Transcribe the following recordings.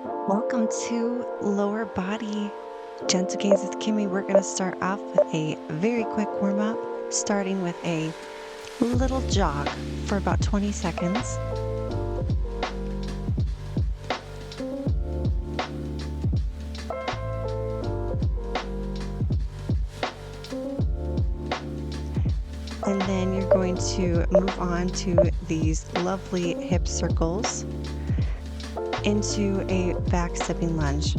Welcome to Lower Body. Gentle Gains with Kimmy. We're going to start off with a very quick warm up, starting with a little jog for about 20 seconds. And then you're going to move on to these lovely hip circles into a back stepping lunge.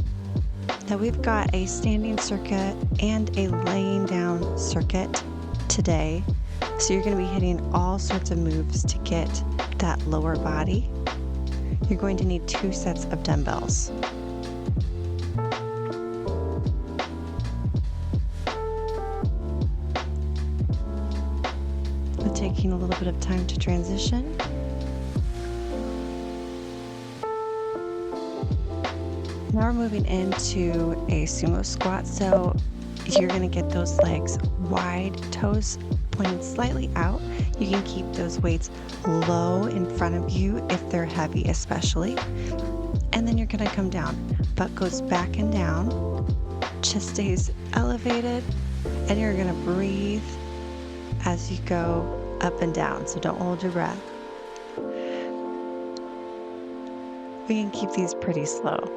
Now we've got a standing circuit and a laying down circuit today. So you're going to be hitting all sorts of moves to get that lower body. You're going to need 2 sets of dumbbells. We're taking a little bit of time to transition. Now we're moving into a sumo squat, so you're going to get those legs wide, toes pointed slightly out. You can keep those weights low in front of you if they're heavy especially. And then you're going to come down. Butt goes back and down, chest stays elevated, and you're going to breathe as you go up and down, so don't hold your breath. We can keep these pretty slow.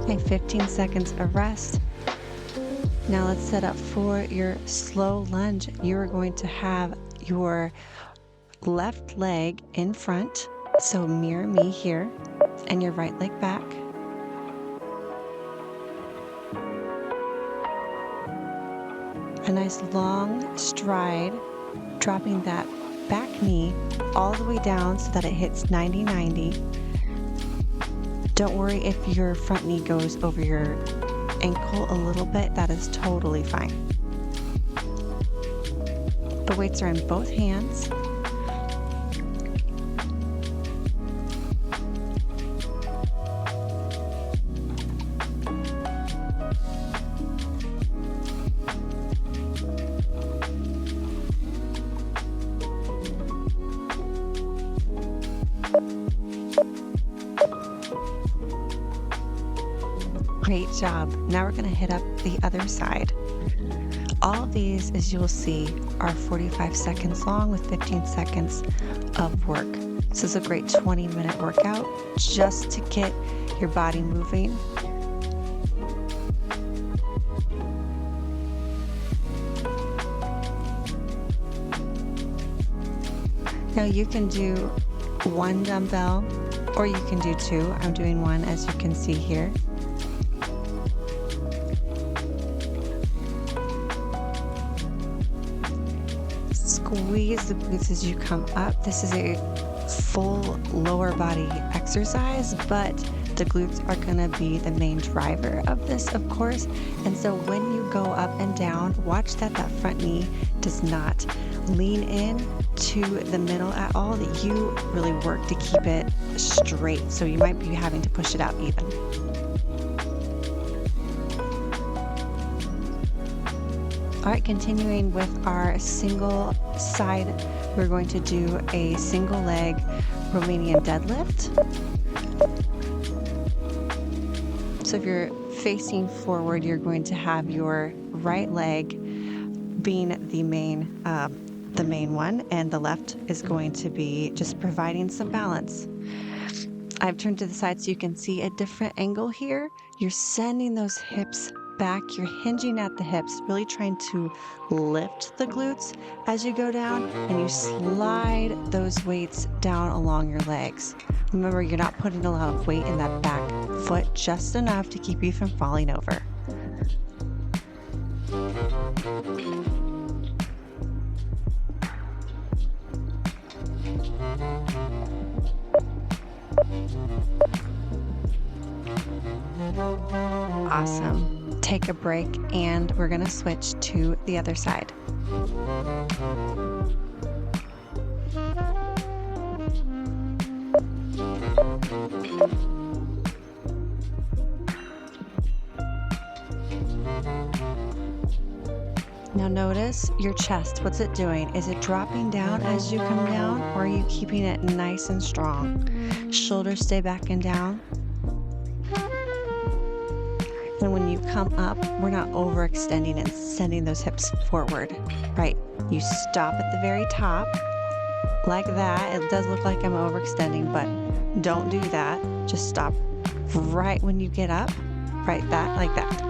Okay, 15 seconds of rest. Now let's set up for your slow lunge. You are going to have your left leg in front, so mirror me here, and your right leg back. A nice long stride, dropping that back knee all the way down so that it hits 90-90. Don't worry if your front knee goes over your ankle a little bit, that is totally fine. The weights are in both hands. Great job. Now we're going to hit up the other side. All of these, as you will see, are 45 seconds long with 15 seconds of work. This is a great 20-minute workout just to get your body moving. Now you can do 1 dumbbell or you can do 2. I'm doing 1 as you can see here. Squeeze the glutes as you come up. This is a full lower body exercise, but the glutes are going to be the main driver of this, of course. And so when you go up and down, watch that front knee does not lean in to the middle at all, that you really work to keep it straight. So you might be having to push it out even. All right, continuing with our single side, we're going to do a single leg Romanian deadlift. So if you're facing forward, you're going to have your right leg being the main one, and the left is going to be just providing some balance. I've turned to the side so you can see a different angle here. You're sending those hips back, you're hinging at the hips, really trying to lift the glutes as you go down, and you slide those weights down along your legs. Remember, you're not putting a lot of weight in that back foot, just enough to keep you from falling over. Awesome. Take a break and we're going to switch to the other side. Now notice your chest. What's it doing? Is it dropping down as you come down, or are you keeping it nice and strong? Shoulders stay back and down. And when you come up, we're not overextending and sending those hips forward, right? You stop at the very top like that. It does look like I'm overextending, but don't do that. Just stop right when you get up, right that, like that.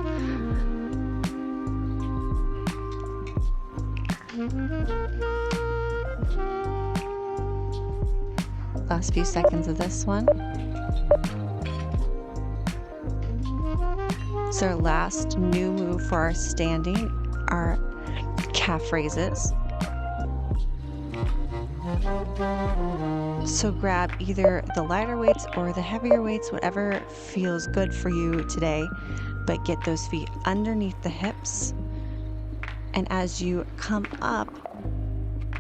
Last few seconds of this one. So our last new move for our standing are calf raises. So grab either the lighter weights or the heavier weights, whatever feels good for you today, but get those feet underneath the hips. And as you come up,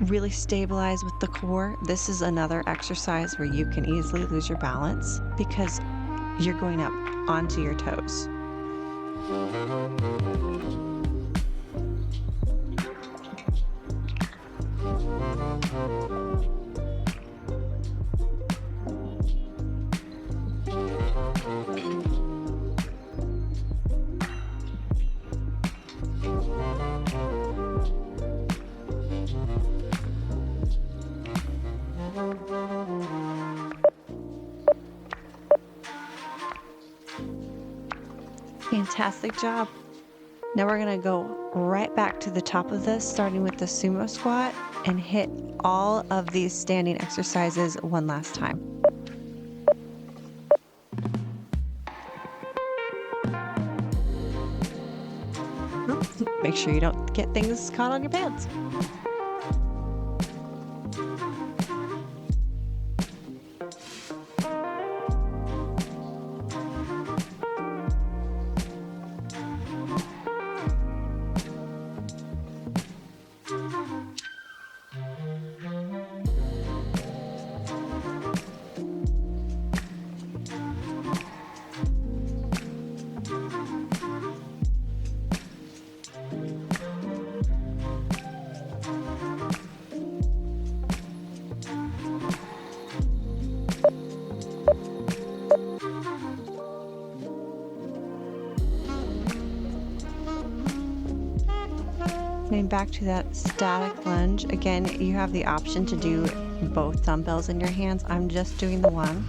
really stabilize with the core. This is another exercise where you can easily lose your balance because you're going up onto your toes. Fantastic job. Now we're going to go right back to the top of this, starting with the sumo squat, and hit all of these standing exercises one last time. Make sure you don't get things caught on your pants. Getting back to that static lunge, again, you have the option to do both dumbbells in your hands. I'm just doing the one.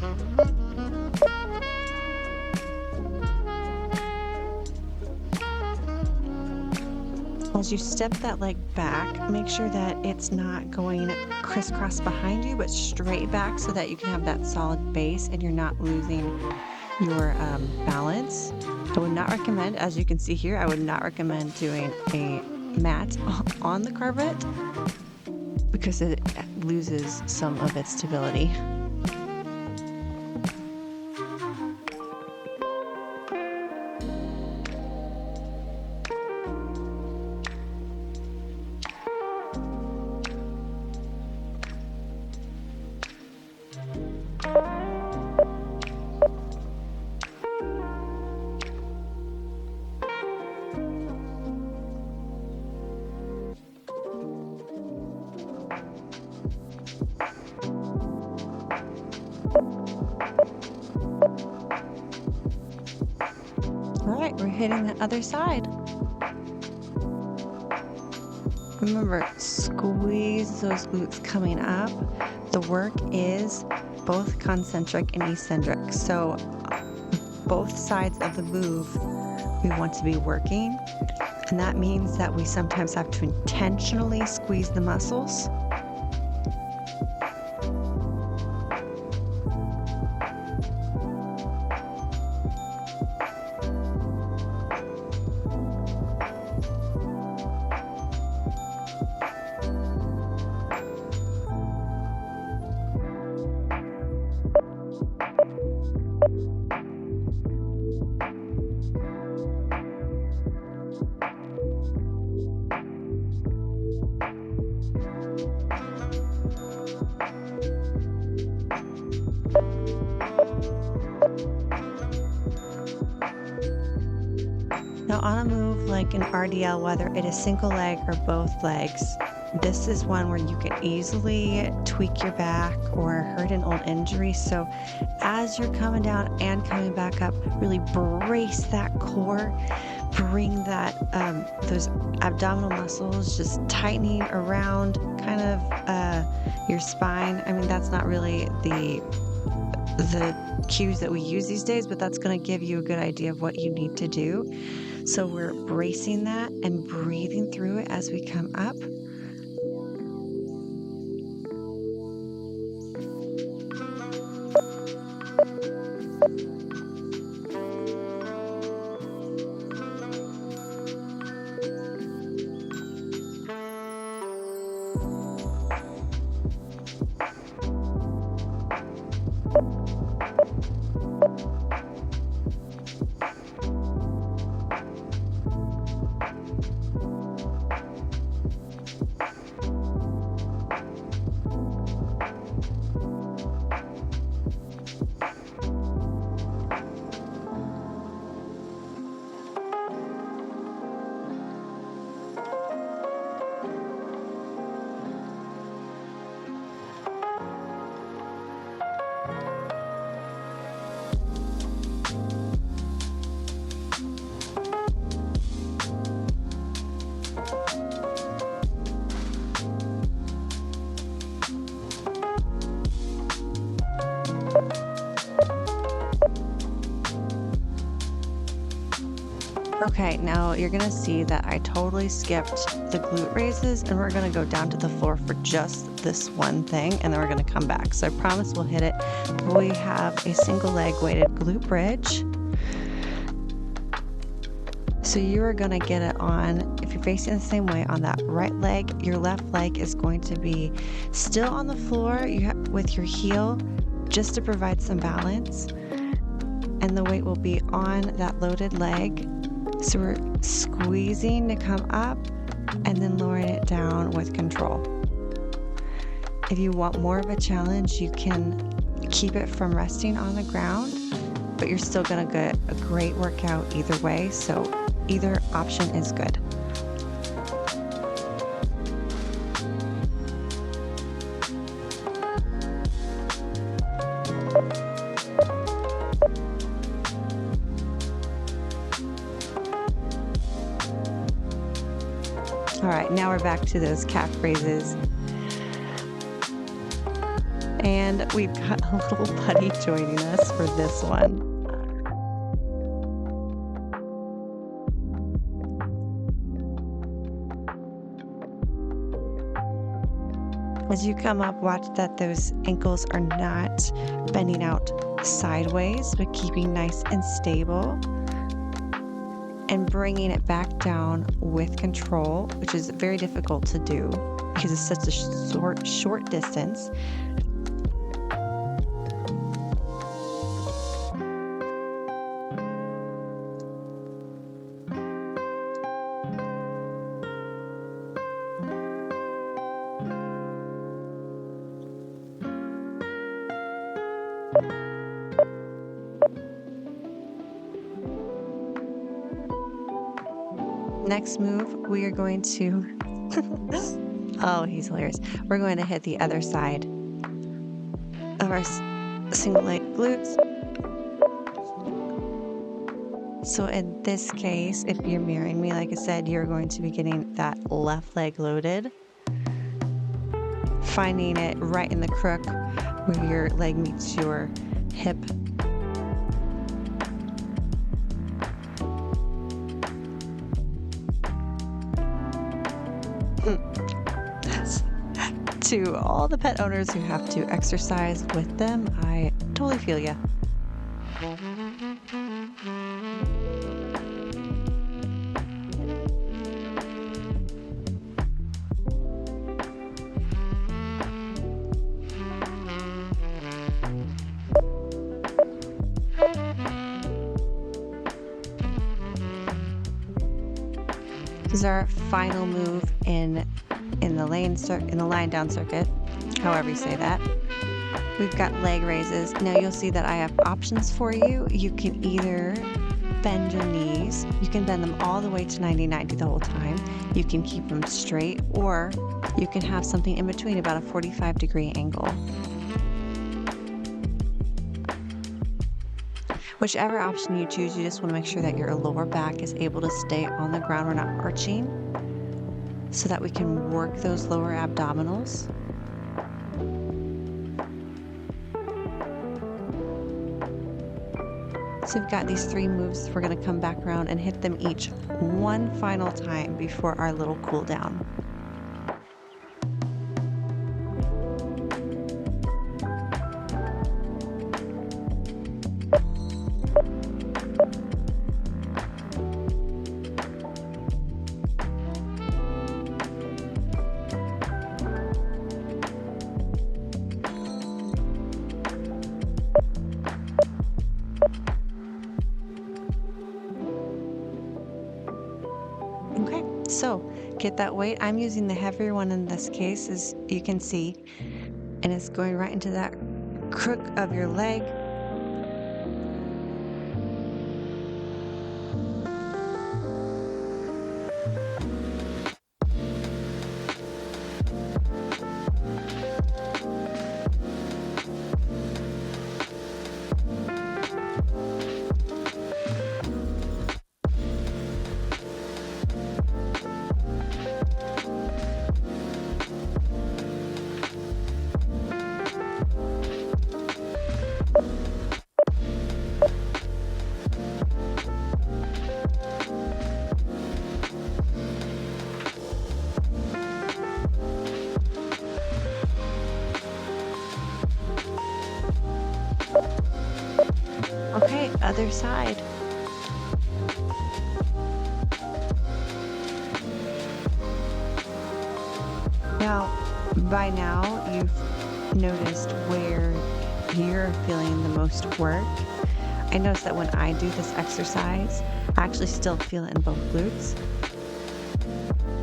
As you step that leg back, make sure that it's not going crisscross behind you, but straight back so that you can have that solid base and you're not losing your balance. I would not recommend, as you can see here, I would not recommend doing a mat on the carpet because it loses some of its stability. All right, we're hitting the other side. Remember, squeeze those glutes coming up. The work is both concentric and eccentric. So both sides of the move we want to be working. And that means that we sometimes have to intentionally squeeze the muscles. Now on a move like an RDL, whether it is single leg or both legs, this is one where you can easily tweak your back or hurt an old injury. So as you're coming down and coming back up, really brace that core, bring that those abdominal muscles just tightening around kind of your spine. I mean, that's not really the cues that we use these days, but that's going to give you a good idea of what you need to do. So we're bracing that and breathing through it as we come up. Okay, now you're gonna see that I totally skipped the glute raises, and we're gonna go down to the floor for just this one thing, and then we're gonna come back. So I promise we'll hit it. We have a single leg weighted glute bridge. So you are gonna get it on, if you're facing the same way, on that right leg, your left leg is going to be still on the floor with your heel, just to provide some balance. And the weight will be on that loaded leg. So we're squeezing to come up and then lowering it down with control. If you want more of a challenge, you can keep it from resting on the ground, but you're still gonna get a great workout either way. So either option is good. All right, now we're back to those calf raises. And we've got a little buddy joining us for this one. As you come up, watch that those ankles are not bending out sideways, but keeping nice and stable. And bringing it back down with control, which is very difficult to do because it's such a short distance. Next move, we are going to, oh, he's hilarious. We're going to hit the other side of our single leg glutes. So in this case, if you're mirroring me, like I said, you're going to be getting that left leg loaded, finding it right in the crook where your leg meets your hip. That's to all the pet owners who have to exercise with them. I totally feel ya. This is our final move in the line down circuit, however you say that. We've got leg raises. Now you'll see that I have options for you. You can either bend your knees. You can bend them all the way to 90-90 the whole time. You can keep them straight, or you can have something in between, about a 45-degree angle. Whichever option you choose, you just want to make sure that your lower back is able to stay on the ground. We're not arching, so that we can work those lower abdominals. So we've got these 3 moves. We're going to come back around and hit them each one final time before our little cool down. Okay, so get that weight. I'm using the heavier one in this case, as you can see, and it's going right into that crook of your leg. Okay, other side. Now, by now, you've noticed where you're feeling the most work. I notice that when I do this exercise, I actually still feel it in both glutes.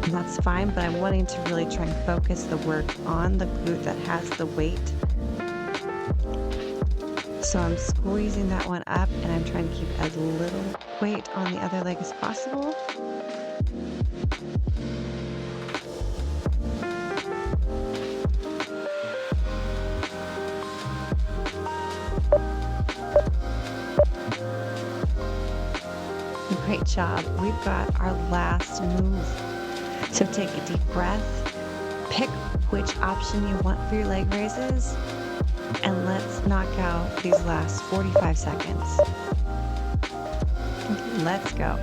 And that's fine, but I'm wanting to really try and focus the work on the glute that has the weight. So I'm squeezing that one up, and I'm trying to keep as little weight on the other leg as possible. Great job. We've got our last move. So take a deep breath, pick which option you want for your leg raises, and let's knock out these last 45 seconds. Let's go.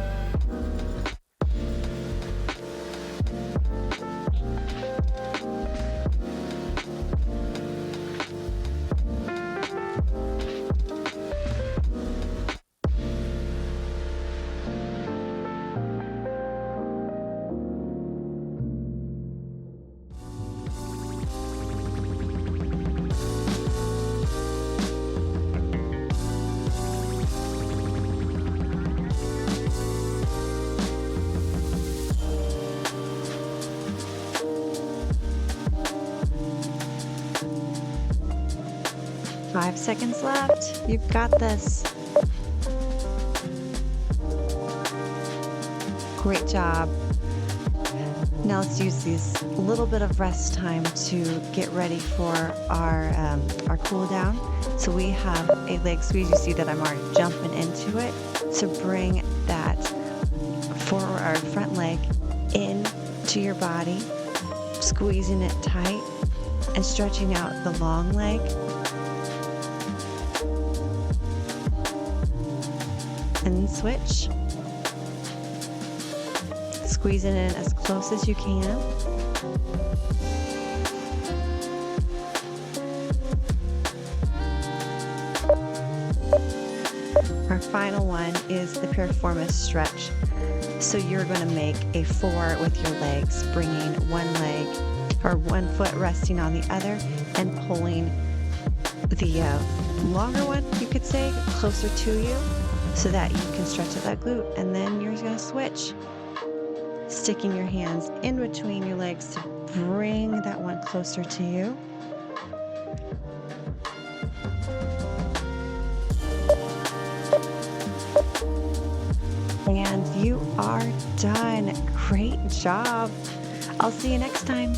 Five seconds left. You've got this. Great job. Now let's use this little bit of rest time to get ready for our cool down. So we have a leg squeeze. You see that I'm already jumping into it. So bring that front leg into your body, squeezing it tight and stretching out the long leg. And then switch. Squeeze it in as close as you can. Our final one is the piriformis stretch. So you're going to make a 4 with your legs, bringing one leg or one foot resting on the other and pulling the longer one, you could say, closer to you, so that you can stretch out that glute. And then you're going to switch, sticking your hands in between your legs to bring that one closer to you. And you are done. Great job. I'll see you next time.